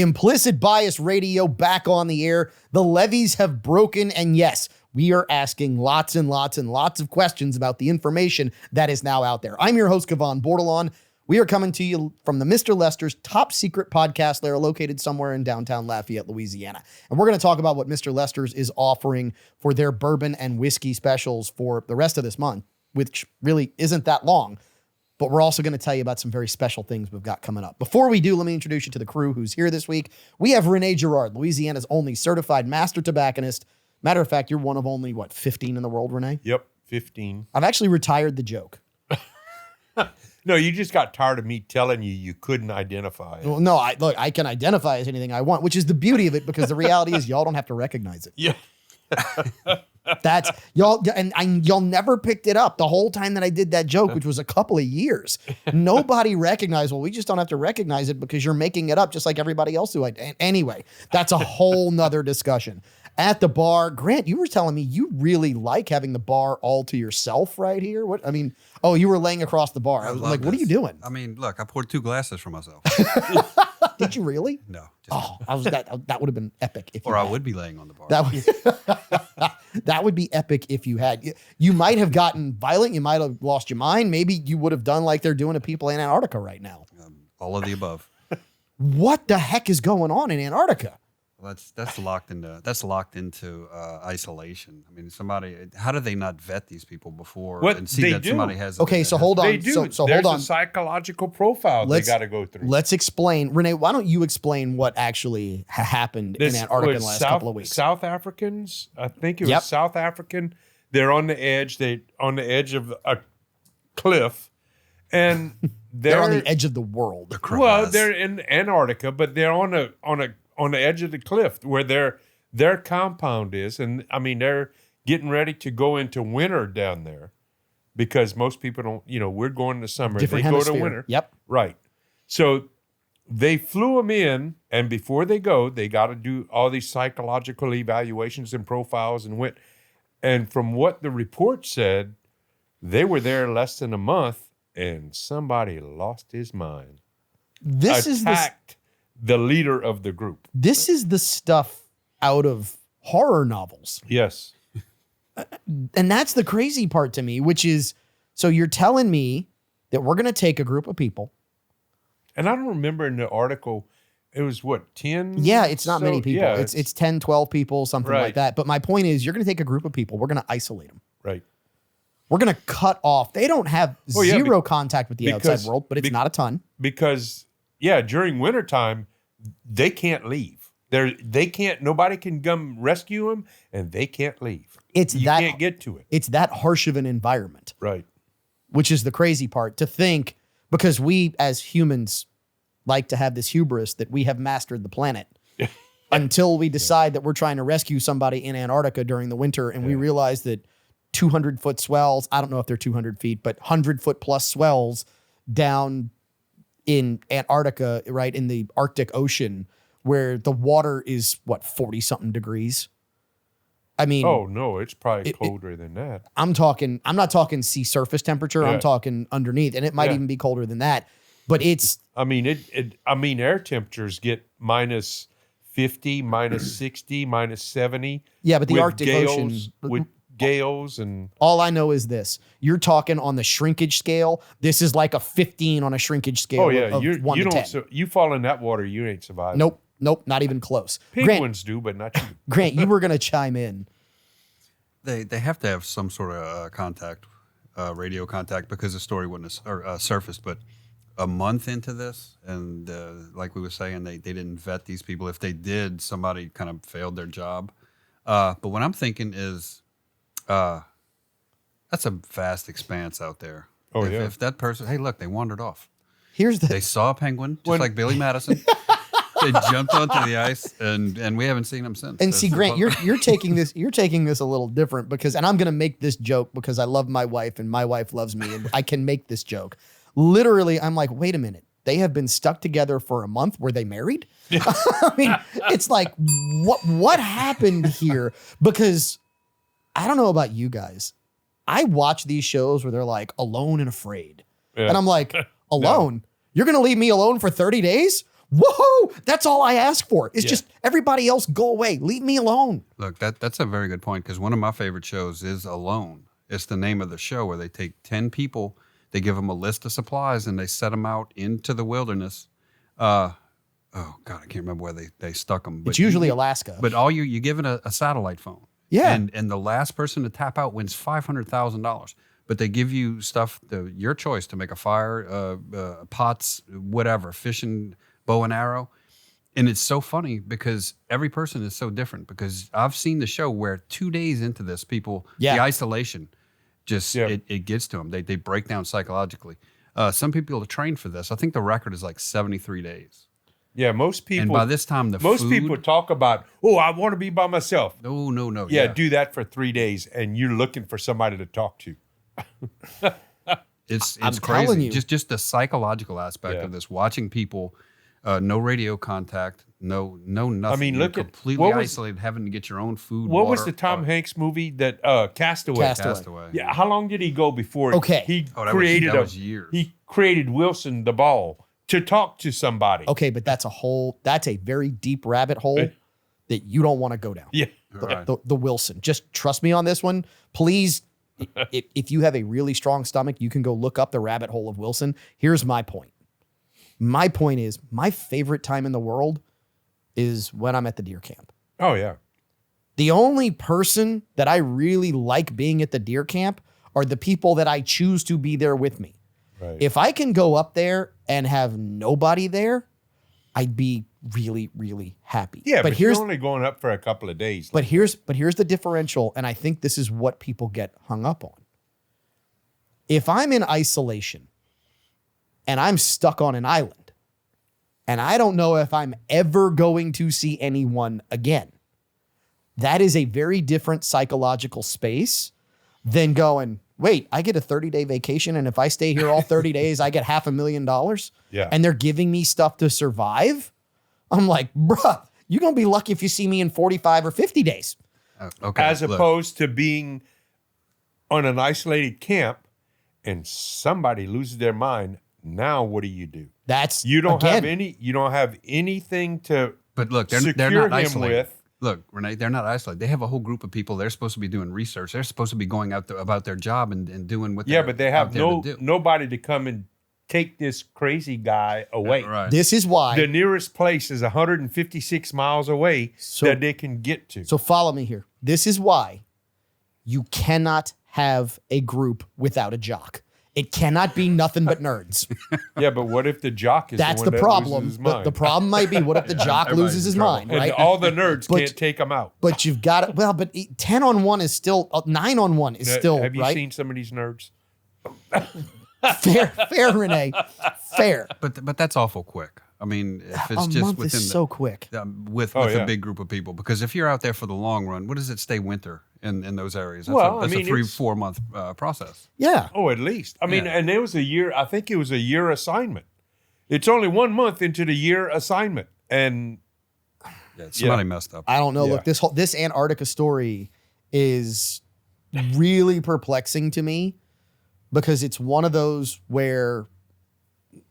Implicit Bias Radio back on the air. The levees have broken, and yes, we are asking lots and lots and lots of questions about the information that is now out there. I'm your host, Kevon Bordelon. We are coming to you from the Mr. Lester's top secret podcast lair located somewhere in downtown Lafayette, Louisiana. And we're going to talk about what Mr. Lester's is offering for their bourbon and whiskey specials for the rest of this month, which really isn't that long. But we're also going to tell you about some very special things we've got coming up. Before we do, let me introduce you to the crew who's here this week. We have Renee Girard, Louisiana's only certified master tobacconist. Matter of fact, you're one of only, 15 in the world, Renee? Yep, 15. I've actually retired the joke. No, you just got tired of me telling you couldn't identify it. Well, no, I can identify as anything I want, which is the beauty of it, because the reality is y'all don't have to recognize it. Yeah. That's y'all, and y'all never picked it up the whole time that I did that joke, which was a couple of years. Nobody recognized. Well, we just don't have to recognize it because you're making it up just like everybody else do. Anyway, that's a whole nother discussion. At the bar, Grant, you were telling me you really like having the bar all to yourself right here. What? I mean, oh, you were laying across the bar. I was like, what are you doing? I mean, look, I poured 2 glasses for myself. Did you really? No. That would have been epic. If you or I had. would be laying on the bar. That would be epic if you had. You might have gotten violent. You might have lost your mind. Maybe you would have done like they're doing to people in Antarctica right now. All of the above. What the heck is going on in Antarctica? Well, that's locked into isolation. I mean, how do they not vet these people before What and see they that do. somebody has? Okay, so hold on. They do. So There's hold on. a psychological profile they got to go through. Let's explain. Renee, why don't you explain what actually happened in Antarctica in the last couple of weeks? South Africans, I think it was South African. They're on the edge. On the edge of a cliff, and They're on the edge of the world. Well, they're in Antarctica, but they're on the edge of the cliff where their compound is, and I mean they're getting ready to go into winter down there because most people don't. We're going to summer. Different they hemisphere. go to winter. Yep. Right. So they flew them in, and before they go, they got to do all these psychological evaluations and profiles and went. And from what the report said, they were there less than a month, and somebody lost his mind. This is the leader of the group. This is the stuff out of horror novels. Yes. And that's the crazy part to me, which is, so you're telling me that we're going to take a group of people. And I don't remember in the article, it was 10? Yeah, it's not many people. Yeah, it's 10, 12 people, something like that. But my point is, you're going to take a group of people. We're going to isolate them. Right. We're going to cut off. They don't have zero contact with the outside world, but it's not a ton. Because, during wintertime, they can't leave. Nobody can come rescue them, and they can't leave. You can't get to it. It's that harsh of an environment. Right. Which is the crazy part, to think, because we as humans like to have this hubris that we have mastered the planet until we decide that we're trying to rescue somebody in Antarctica during the winter, and we realize that 200-foot swells, I don't know if they're 200 feet, but 100-foot plus swells down in Antarctica, right, in the Arctic Ocean, where the water is, 40-something degrees? I mean... Oh, no, it's probably colder than that. I'm not talking sea surface temperature, I'm talking underneath, and it might even be colder than that, but it's... I mean, air temperatures get minus 50, minus 60, minus 70. Yeah, but the Arctic Ocean... With gales and... All I know is this. You're talking on the shrinkage scale. This is like a 15 on a shrinkage scale of 1 to 10. So you fall in that water, you ain't surviving. Nope, not even close. Penguins do, but not you. Grant, you were going to chime in. They have to have some sort of contact, radio contact, because the story wouldn't have surfaced. But a month into this, and like we were saying, they didn't vet these people. If they did, somebody kind of failed their job. But what I'm thinking is... that's a vast expanse out there. Oh, If that person, hey, look, they wandered off. They saw a penguin, like Billy Madison. They jumped onto the ice, and we haven't seen them since. And see, Grant, you're taking this a little different because, and I'm going to make this joke because I love my wife and my wife loves me, and I can make this joke. Literally, I'm like, wait a minute. They have been stuck together for a month. Were they married? I mean, it's like, what happened here? Because I don't know about you guys. I watch these shows where they're like alone and afraid. Yeah. And I'm like, alone? No. You're going to leave me alone for 30 days? Whoa! That's all I ask for. It's just everybody else go away. Leave me alone. Look, that's a very good point because one of my favorite shows is Alone. It's the name of the show where they take 10 people, they give them a list of supplies, and they set them out into the wilderness. Oh God, I can't remember where they stuck them. But It's usually Alaska. But all you give it a satellite phone. Yeah. And the last person to tap out wins $500,000. But they give you stuff, your choice to make a fire, pots, whatever, fishing, bow and arrow. And it's so funny because every person is so different because I've seen the show where 2 days into this, people, the isolation, just it gets to them. They break down psychologically. Some people are trained for this. I think the record is like 73 days. Yeah, most people. And by this time, most people talk about, I want to be by myself. No. Yeah, do that for 3 days, and you're looking for somebody to talk to. It's I'm crazy. telling you. Just the psychological aspect of this. Watching people, no radio contact, no nothing. I mean, You're look at completely isolated, having to get your own food. What water. was the Tom Hanks movie that Castaway? Castaway. Yeah, how long did he go before he that was years. He created Wilson the Ball to talk to somebody. Okay, but that's a very deep rabbit hole that you don't want to go down. Yeah. The Wilson. Just trust me on this one. Please, if you have a really strong stomach, you can go look up the rabbit hole of Wilson. Here's my point. My point is my favorite time in the world is when I'm at the deer camp. Oh, yeah. The only person that I really like being at the deer camp are the people that I choose to be there with me. Right. If I can go up there and have nobody there, I'd be really, really happy. Yeah, but you're only going up for a couple of days. But here's the differential, and I think this is what people get hung up on. If I'm in isolation and I'm stuck on an island and I don't know if I'm ever going to see anyone again, that is a very different psychological space than going, wait, I get a 30-day vacation, and if I stay here all 30 days, I get $500,000. Yeah. And they're giving me stuff to survive. I'm like, bruh, you're going to be lucky if you see me in 45 or 50 days. Okay. As opposed to being on an isolated camp and somebody loses their mind. Now, what do? You don't have anything to But look, they're secure not him isolated. with. Look, Renee, they're not isolated. They have a whole group of people. They're supposed to be doing research. They're supposed to be going out about their job and doing what they're But they have out there to do. nobody to come and take this crazy guy away. Right. This is why. The nearest place is 156 miles away that they can get to. So follow me here. This is why you cannot have a group without a jock. It cannot be nothing but nerds. Yeah, but what if the jock is That's the the one problem. that loses his mind? The problem might be, what if the jock loses his mind, and right? all the nerds can't take him out. But you've got it. Well, but 10 on 1 is still, 9 on 1 is still, Have you right? seen some of these nerds? Fair, Renee. Fair. But that's awful quick. I mean, if it's A just month within is so quick. with a big group of people, because if you're out there for the long run, what does it stay winter in those areas? That's Well, that's I mean, a 3-4 month process. Yeah. Oh, at least. I mean, Yeah. and there was a year, I think it was a year assignment. It's only 1 month into the year assignment. And Yeah, somebody messed up. I don't know. Yeah. Look, this Antarctica story is really perplexing to me because it's one of those where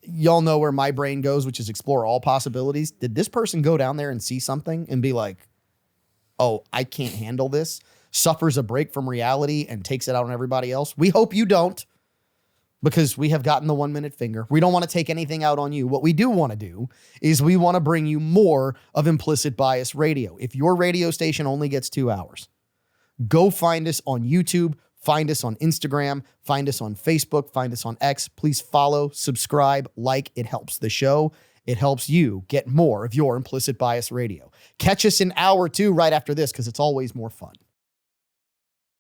y'all know where my brain goes, which is explore all possibilities. Did this person go down there and see something and be like, oh, I can't handle this, suffers a break from reality and takes it out on everybody else? We hope you don't, because we have gotten the 1 minute finger. We don't want to take anything out on you. What we do want to do is we want to bring you more of Implicit Bias Radio. If your radio station only gets 2 hours, go find us on YouTube, find us on Instagram, find us on Facebook, find us on X. Please follow, subscribe, like. It helps the show. It helps you get more of your Implicit Bias Radio. Catch us in hour 2 right after this, because it's always more fun.